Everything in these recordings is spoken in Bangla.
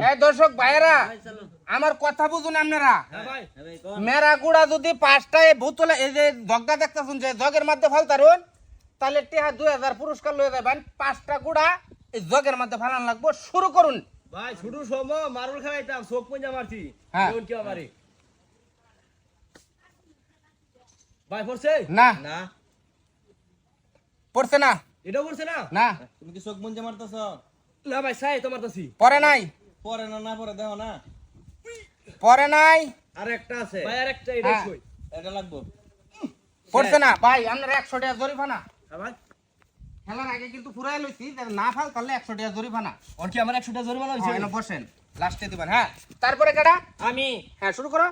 এই দর্শক ভাইরা আমার কথা বুঝুন আপনারা মেরা গুড়া যদি 5টায় বোতলে এই যে জগটা দেখতেছেন যে জগের মধ্যে ফালতারুন তাহলে টিহা 2000 পুরস্কার লয়ে যাবেন 5টা গুড়া এই জগের মধ্যে ফালান লাগবো শুরু করুন ভাই শুরু সময় মারুল খাইতাম চোখ পঞ্জা মারছি হ্যাঁ কোন কি আমারে ভাই পড়ছে না না পড়ছে না এটা পড়ছে না না তুমি কি চোখ মুঞ্জা মারতেছ? না ভাই সাই তো মারতাছি পড়ে নাই পরে না পরে দেখো না পড়ে নাই আর একটা আছে ভাই আরেকটা এটা হ্যাঁ। কই এটা লাগবো পড়ছে না ভাই আপনারা 100 টাকা জরিমানা হ্যাঁ ভাই খেলার আগে কিন্তু ফুরাই লইছি না ফাল তাহলে 100 টাকা জরিমানা ওর কি আমার 100 টাকা জরিমানা হইছে এনে বসেন লাস্টে দিবেন হ্যাঁ তারপরে কাটা আমি হ্যাঁ শুরু করো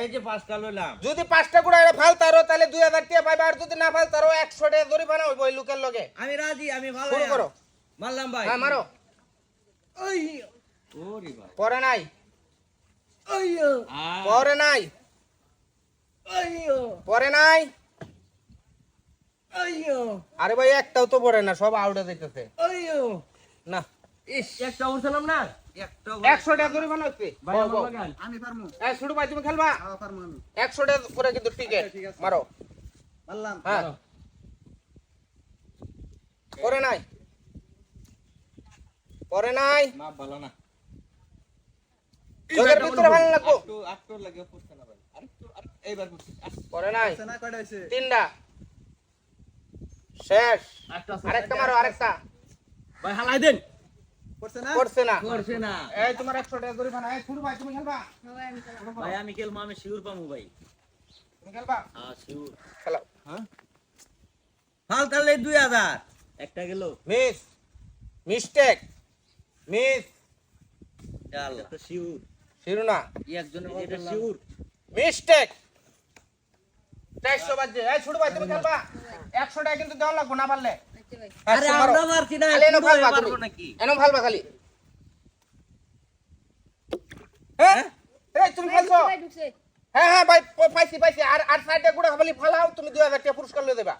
এই যে 5টা লইলাম যদি 5টা গুড়া এটা ফালতারো তাহলে 2000 টাকা পাইবা আর যদি না ফালতারো 100 টাকা জরিমানা হইব ওই লোকের লগে আমি রাজি আমি ভালো শুরু করো মারলাম ভাই হ্যাঁ মারো ওই ওরে ভাই পরে নাই ওই পরে নাই ওই পরে নাই ওই আরে ভাই একটাও তো পড়ে না সব আউটে যাইতেছে ওই না ইস একটা উঠলাম না একটা 100 টাকা জরিমানা হচ্ছে ভাই আমার লাগান আমি পারমু এই শুরু ভাই তুমি খেলবা পারমু আমি 100 টাকা করে কিন্তু টিকেট মারো মারলাম হ্যাঁ পরে নাই পরে নাই মা ভালো না জগের ভিতরে ভালো লাগবো একটু লাগে পড়ছে না ভাই আরেকটু এইবার পড়ছে পরে নাই না কয়টা হইছে তিনটা শেষ একটা আরেকটা মারো আরেকটা ভাই হালাই দেন পড়ছে না করছে না করছে না এই তোমার 100 টাকা জরিমানা এই শুরু ভাই তুমি খেলবা ভাই আমি খেলবো আমি শিওর পামু ভাই তুমি খেলবা হ্যাঁ শিওর খেলাও হাল তাহলে 2000 একটা গেল মিস মিস্টেক মিস আল্লাহ তো শিওর শিরু না একজনের এটা শিওর মিস্টেক 400 বাজে এই শুরু ভাই তুমি খেলবা 100 টাকা কিন্তু দেওয়া লাগবে না পারলে আরে আমরা মারছি না খালি এনো ফালবা পারবো তুমি নাকি এনো ফালবা খালি হ্যাঁ এই তুমি খেলছো হ্যাঁ হ্যাঁ ভাই পাইছি আর সাইডে গুড়া খালি ফালাও তুমি 2000 টাকা পুরস্কার লয়ে দেবা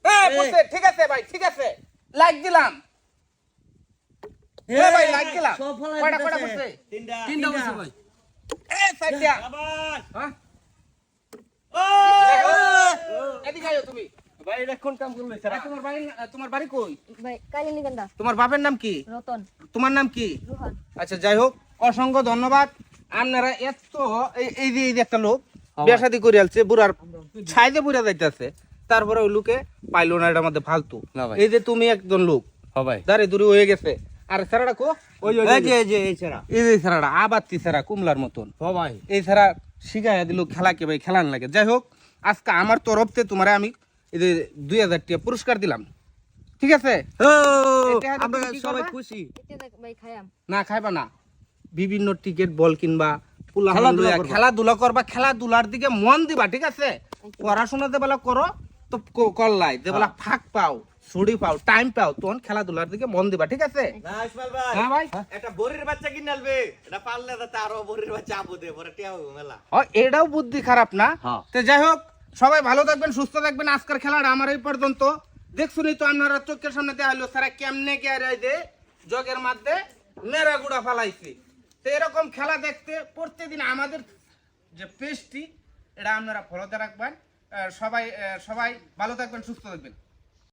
হ্যাঁ বুঝছে ঠিক আছে ভাই ঠিক আছে লাইক দিলাম হ্যাঁ ভাই লাইক দিলাম সব ফলাই কয়টা দিতেছে। বুঝছে তিনটা তিনটা বলছে ভাই এই সাইডটা আবার হ্যাঁ ও এদিকে আয়ো তুমি ভাই এটা কোন কাম করলো স্যার এই তোমার বাড়ি কই ভাই কালিনীগন্ধা তোমার বাপের নাম কি রতন তোমার নাম কি রোহান আচ্ছা যাই হোক অসংখ্য ধন্যবাদ আপনারা এত এই যে একটা লোক বিয়া শাদী করে আলছে বুড়ার ছাইদে বুড়া যাইতেছে তারপরে ওই লোকে পাইলো না এটার মধ্যে ফালতু না ভাই। এই যে তুমি একজন লোক হ্যাঁ ভাই দাঁড়ে দূরে হয়ে গেছে আর সেরাটা কো ওই এই যে এই ছেড়া এই যে সেরাটা আবাত্তি সেরা কুমলার মতন হ্যাঁ ভাই এই সেরা শিখাইয়া দিল খেলাকে ভাই খেলান লাগে যাই হোক আজকে আমার তরফতে তোমারে আমি এই যে 2000 টাকা পুরস্কার দিলাম ঠিক আছে এটা হয়তো আমরা তুমি কি সবাই করবা? খুশি এটা ভাই খায়াম না খাইবা না বিভিন্ন টিকেট বল কিনবা খেলাধুলা করবা। খেলাধুলা করবা খেলাধুলার দিকে মন দিবা ঠিক আছে পড়াশোনাতে বেলা করো তো করলাই যে বেলা ফাঁক পাও ছুটি পাও টাইম পাও তখন খেলাধুলার দিকে মন দিবা ঠিক আছে না ইসমাইল ভাই হ্যাঁ ভাই একটা বরির বাচ্চা কিনে আনবে এটা পারলে তো আরো বরির বাচ্চা আবু দে পরে টিয়া হবে মেলা এটাও বুদ্ধি খারাপ না হ্যাঁ। তো যাই হোক সবাই ভালো থাকবেন সুস্থ থাকবেন আজকের খেলাটা আমার এই পর্যন্ত দেখছুনি তো আপনারা চোখের সামনে দেখাইলো সারা কেমনে কে আর এই যে জগের মধ্যে মেরা গুড়া ফালাইছি তো এরকম খেলা দেখতে প্রত্যেকদিন আমাদের যে পেজটি এটা আপনারা ফলোতে রাখবেন সবাই ভালো থাকবেন সুস্থ থাকবেন